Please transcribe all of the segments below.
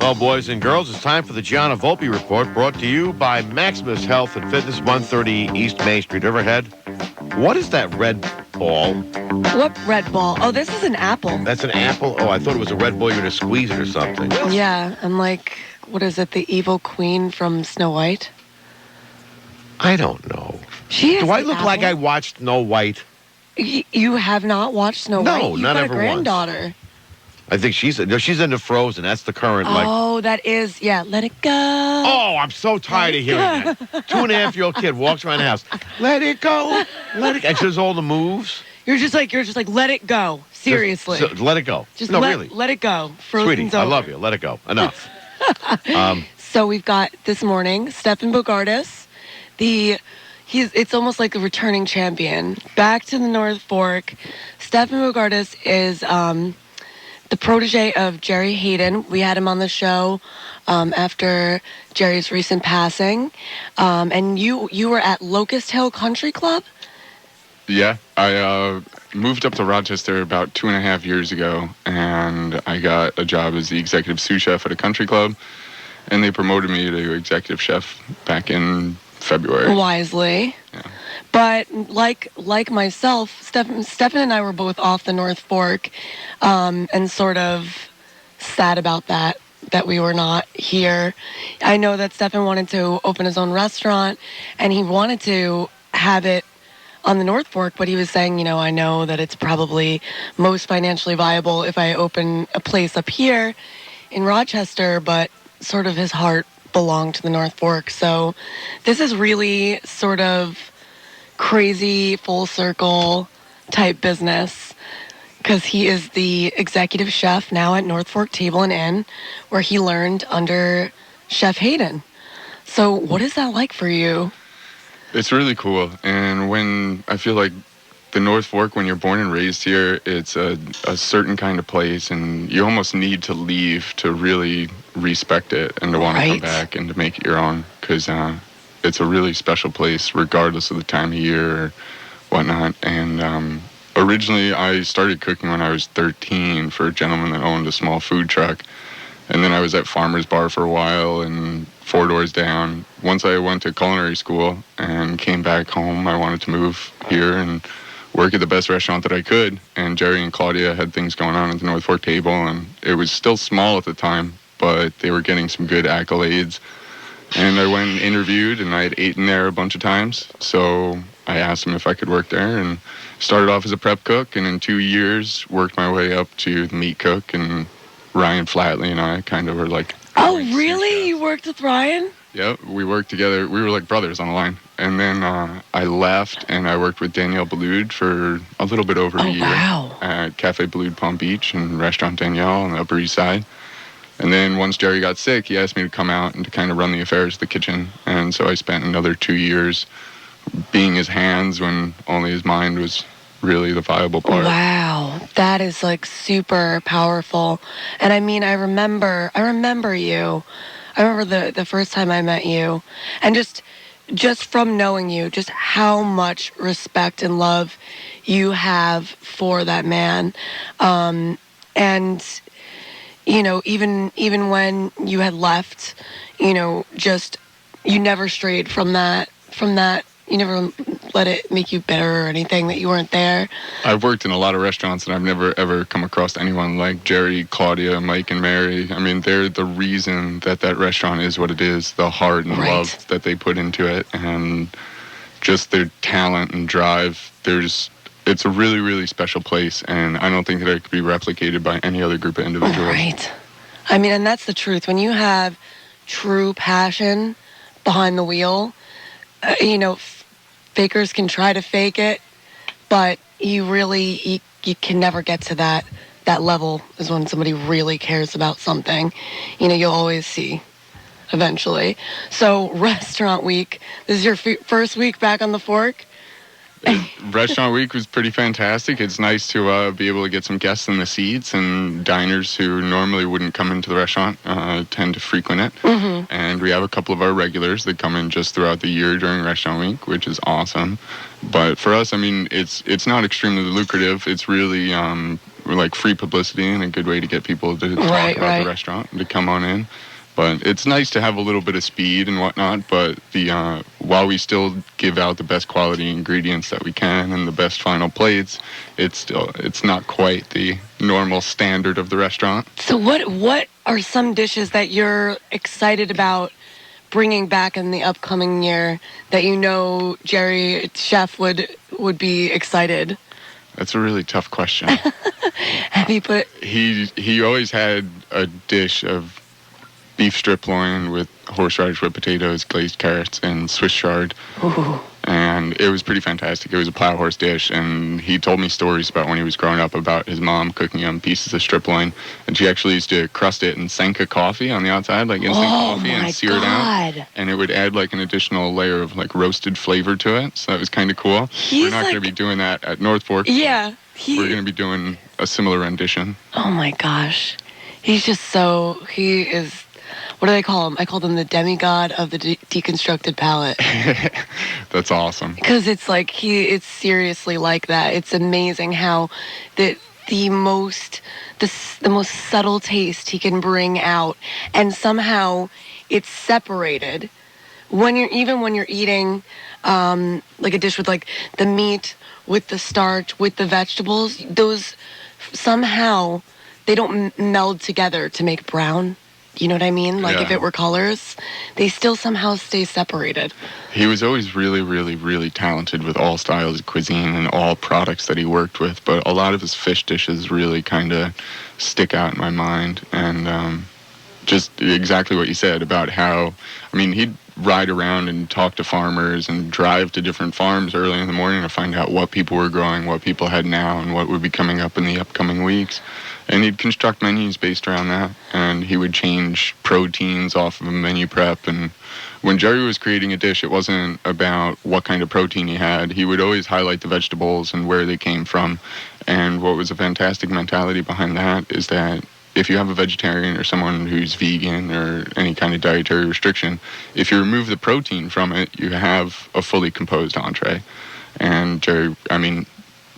Well, boys and girls, it's time for the Gianna Volpe Report, brought to you by Maximus Health and Fitness, 130 East Main Street, Riverhead. What is that red ball? What red ball? Oh, this is an apple. That's an apple? Oh, I thought it was a red ball. You're going to squeeze it or something. Yeah, I'm like, what is it, the evil queen from Snow White? I don't know. Do I look like I watched Snow White? You have not watched Snow White? No, not ever once. You've got a granddaughter. I think she's into Frozen. That's the current, that is, yeah, let it go. Oh, I'm so tired of hearing that. 2.5-year-old kid walks around the house. Let it go. Let it go. And she does all the moves. You're just like, let it go. Seriously. Just let it go. Really. Let it go. Frozen's Sweetie, over. I love you. Let it go. Enough. So we've got this morning, Stephan Bogardus. It's almost like a returning champion. Back to the North Fork. Stephan Bogardus is the protege of Gerry Hayden. We had him on the show after Gerry's recent passing. And you were at Locust Hill Country Club? Yeah, I moved up to Rochester about 2.5 years ago, and I got a job as the executive sous chef at a country club, and they promoted me to executive chef back in February. Wisely. Yeah. But like myself, Stephan and I were both off the North Fork and sort of sad about that we were not here. I know that Stephan wanted to open his own restaurant, and he wanted to have it on the North Fork, but he was saying, I know that it's probably most financially viable if I open a place up here in Rochester, but sort of his heart belonged to the North Fork. So this is really sort of crazy full circle type business, because he is the executive chef now at North Fork Table and Inn, where he learned under Chef Hayden. So what is that like for you? It's really cool, and when I feel like the North Fork, when you're born and raised here, it's a certain kind of place, and you almost need to leave to really respect it and to want to come back and to make it your own, because it's a really special place regardless of the time of year or whatnot. And originally I started cooking when I was 13 for a gentleman that owned a small food truck, and then I was at Farmer's Bar for a while and 4 doors down. Once I went to culinary school and came back home, I wanted to move here and work at the best restaurant that I could. And Gerry and Claudia had things going on at the North Fork Table, and it was still small at the time, but they were getting some good accolades. And I went and interviewed, and I had eaten there a bunch of times. So I asked them if I could work there, and started off as a prep cook, and in 2 years worked my way up to the meat cook. And Ryan Flatley and I kind of were like... Oh, really? You worked with Ryan? Yep, we worked together. We were like brothers on the line. And then I left, and I worked with Danielle Ballud for a little bit over a year. Wow. At Cafe Ballud Palm Beach and Restaurant Danielle on the Upper East Side. And then once Gerry got sick, he asked me to come out and to kind of run the affairs of the kitchen. And so I spent another 2 years being his hands when only his mind was really the viable part. Wow, that is like super powerful. And I mean, I remember you. I remember the first time I met you, and just from knowing you, just how much respect and love you have for that man. And even when you had left, just you never strayed from that. You never let it make you bitter or anything that you weren't there. I've worked in a lot of restaurants, and I've never, ever come across anyone like Gerry, Claudia, Mike, and Mary. I mean, they're the reason that restaurant is what it is, the heart and love that they put into it, and just their talent and drive. It's a really, really special place, and I don't think that it could be replicated by any other group of individuals. Right. I mean, and that's the truth. When you have true passion behind the wheel, fakers can try to fake it, but you can never get to that level is when somebody really cares about something. You'll always see eventually. So Restaurant Week, this is your first week back on the Fork? Restaurant Week was pretty fantastic. It's nice to be able to get some guests in the seats, and diners who normally wouldn't come into the restaurant tend to frequent it. Mm-hmm. And we have a couple of our regulars that come in just throughout the year during Restaurant Week, which is awesome. But for us, I mean, it's not extremely lucrative. It's really like free publicity and a good way to get people to talk about the restaurant and to come on in. But it's nice to have a little bit of speed and whatnot, but while we still give out the best quality ingredients that we can and the best final plates, it's not quite the normal standard of the restaurant. So what are some dishes that you're excited about bringing back in the upcoming year that you know Gerry, chef, would be excited? That's a really tough question. Have you put... He always had a dish of beef strip loin with horseradish, whipped potatoes, glazed carrots, and Swiss chard. Ooh. And it was pretty fantastic. It was a plow horse dish, and he told me stories about when he was growing up about his mom cooking him pieces of strip loin, and she actually used to crust it in Senka coffee on the outside, like instant coffee, and sear it out. And it would add like an additional layer of like roasted flavor to it, so that was kind of cool. We're not going to be doing that at North Fork. Yeah. We're going to be doing a similar rendition. Oh my gosh. He's just he is... What do they call him? I called him the demigod of the deconstructed palate. That's awesome. Because it's like it's seriously like that. It's amazing how the most subtle taste he can bring out, and somehow it's separated. When you're eating like a dish with like the meat, with the starch, with the vegetables, those somehow they don't meld together to make brown. You know what I mean? Like if it were colors, they still somehow stay separated. He was always really, really, really talented with all styles of cuisine and all products that he worked with. But a lot of his fish dishes really kind of stick out in my mind. And just exactly what you said about how, I mean, he'd ride around and talk to farmers and drive to different farms early in the morning to find out what people were growing, what people had now, and what would be coming up in the upcoming weeks. And he'd construct menus based around that, and he would change proteins off of a menu prep. And when Gerry was creating a dish, it wasn't about what kind of protein he had. He would always highlight the vegetables and where they came from. And what was a fantastic mentality behind that is that if you have a vegetarian or someone who's vegan or any kind of dietary restriction, if you remove the protein from it, you have a fully composed entree. And Gerry, I mean,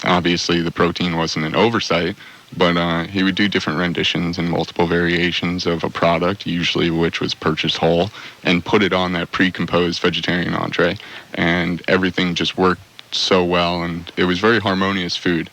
obviously the protein wasn't an oversight, but he would do different renditions and multiple variations of a product, usually which was purchased whole, and put it on that pre-composed vegetarian entree. And everything just worked so well, and it was very harmonious food.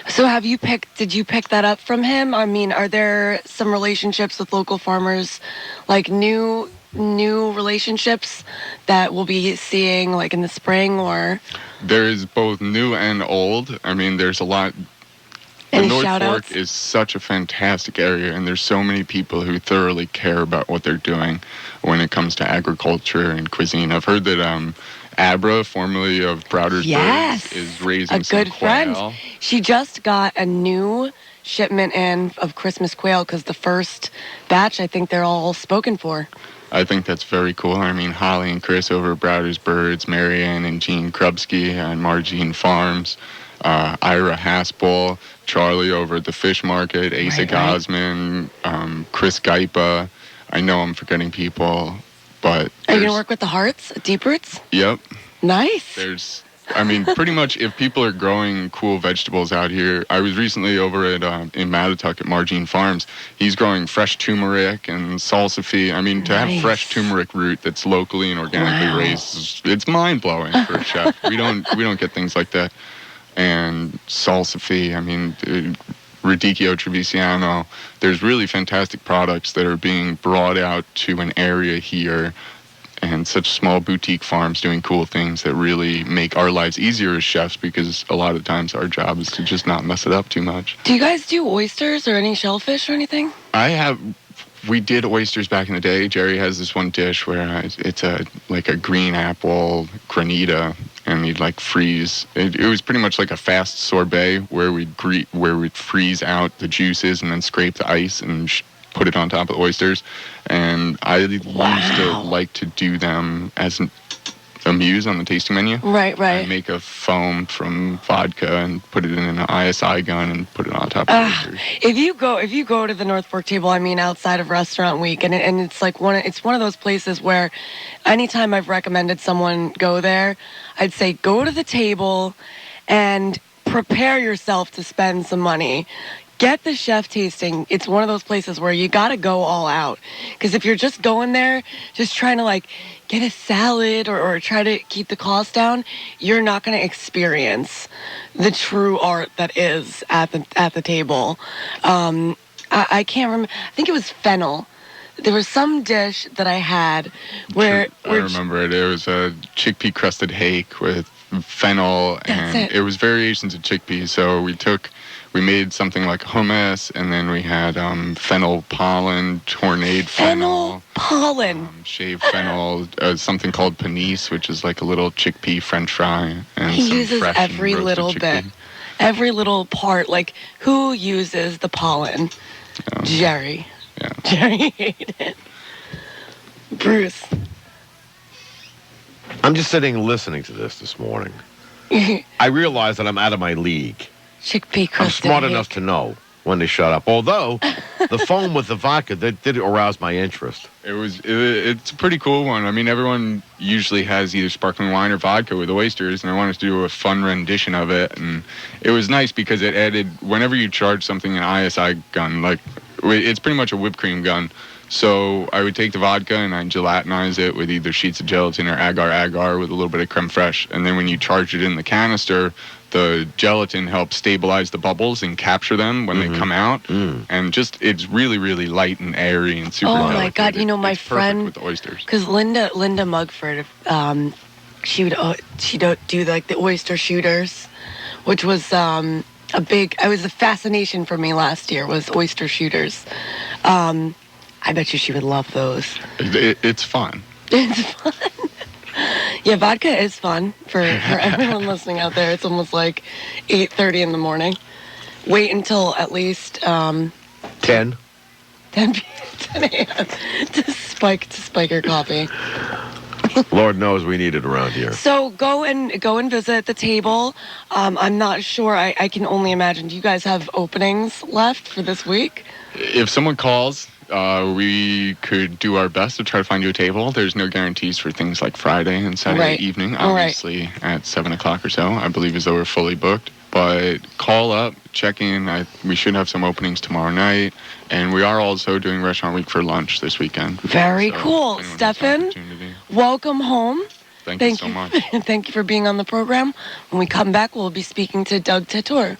So did you pick that up from him? I mean, are there some relationships with local farmers, like new relationships that we'll be seeing like in the spring, or? There is both new and old. I mean, there's a lot. The North Fork is such a fantastic area, and there's so many people who thoroughly care about what they're doing when it comes to agriculture and cuisine. I've heard that Abra, formerly of Browder's Birds, is raising some good friend. quail. She just got a new shipment in of Christmas quail because the first batch, I think they're all spoken for. I think that's very cool. I mean, Holly and Chris over at Browder's Birds, Marianne and Jean Krubsky and Margene Farms, Ira Haspel, Charlie over at the Fish Market, Asa Gosman, Chris Gaipa. I know I'm forgetting people, but... Are you going to work with the Hearts, Deep Roots? Yep. Nice. Pretty much if people are growing cool vegetables out here, I was recently over at in Mattatuck at Margene Farms. He's growing fresh turmeric and salsify. I mean, to have fresh turmeric root that's locally and organically raised, it's mind-blowing for a chef. We don't get things like that. And salsify, I mean, Radicchio Trevigiano, there's really fantastic products that are being brought out to an area here, and such small boutique farms doing cool things that really make our lives easier as chefs, because a lot of times our job is to just not mess it up too much. Do you guys do oysters or any shellfish or anything? We did oysters back in the day. Gerry has this one dish where it's like a green apple granita, and you'd like freeze. It was pretty much like a fast sorbet where we'd freeze out the juices and then scrape the ice and put it on top of the oysters. And I used to like to do them as a muse on the tasting menu. Right. I make a foam from vodka and put it in an ISI gun and put it on top of the oysters. If you go to the North Fork table, I mean, outside of Restaurant Week, and it's like one of those places where anytime I've recommended someone go there, I'd say go to the table and prepare yourself to spend some money. get the chef tasting. It's one of those places where you got to go all out. Because if you're just going there, just trying to like get a salad or try to keep the cost down, you're not going to experience the true art that is at the table. I can't remember. I think it was fennel. There was some dish that I had where I remember it. It was a chickpea crusted hake with fennel, and it was variations of chickpeas. So we made something like hummus, and then we had fennel pollen, tornade fennel pollen, shaved fennel, something called panisse, which is like a little chickpea French fry. And he some uses fresh every and roasted little chickpea. bit, every little part. Like, who uses the pollen? Gerry. Yeah. Gerry Hayden. Bruce. I'm just sitting listening to this morning. I realize that I'm out of my league. Chickpea crusted I'm smart hake. enough to know when to shut up. Although, the foam with the vodka did arouse my interest. It's a pretty cool one. I mean, everyone usually has either sparkling wine or vodka with oysters, and I wanted to do a fun rendition of it. And it was nice because it added, whenever you charge something an ISI gun, like, it's pretty much a whipped cream gun. So I would take the vodka and I'd gelatinize it with either sheets of gelatin or agar with a little bit of creme fraiche. And then when you charge it in the canister, the gelatin helps stabilize the bubbles and capture them when they come out. And just, it's really, really light and airy and super delicate. My God, you know, my it's friend, perfect with oysters. because Linda Mugford, she would do like the oyster shooters, which was it was a fascination for me last year, was oyster shooters. I bet you she would love those. It's fun. It's fun. Yeah, vodka is fun for everyone listening out there. It's almost like 8:30 in the morning. Wait until at least 10. 10 a.m. to spike your coffee. Lord knows we need it around here. So go and visit the table. I'm not sure. I can only imagine. Do you guys have openings left for this week? If someone calls, we could do our best to try to find you a table. There's no guarantees for things like Friday and Saturday evening. Obviously, at 7 o'clock or so, I believe as though we're fully booked. But call up, check in. We should have some openings tomorrow night. And we are also doing Restaurant Week for lunch this weekend. Very cool. Stephan, welcome home. Thank you so much. Thank you for being on the program. When we come back, we'll be speaking to Doug Tatour.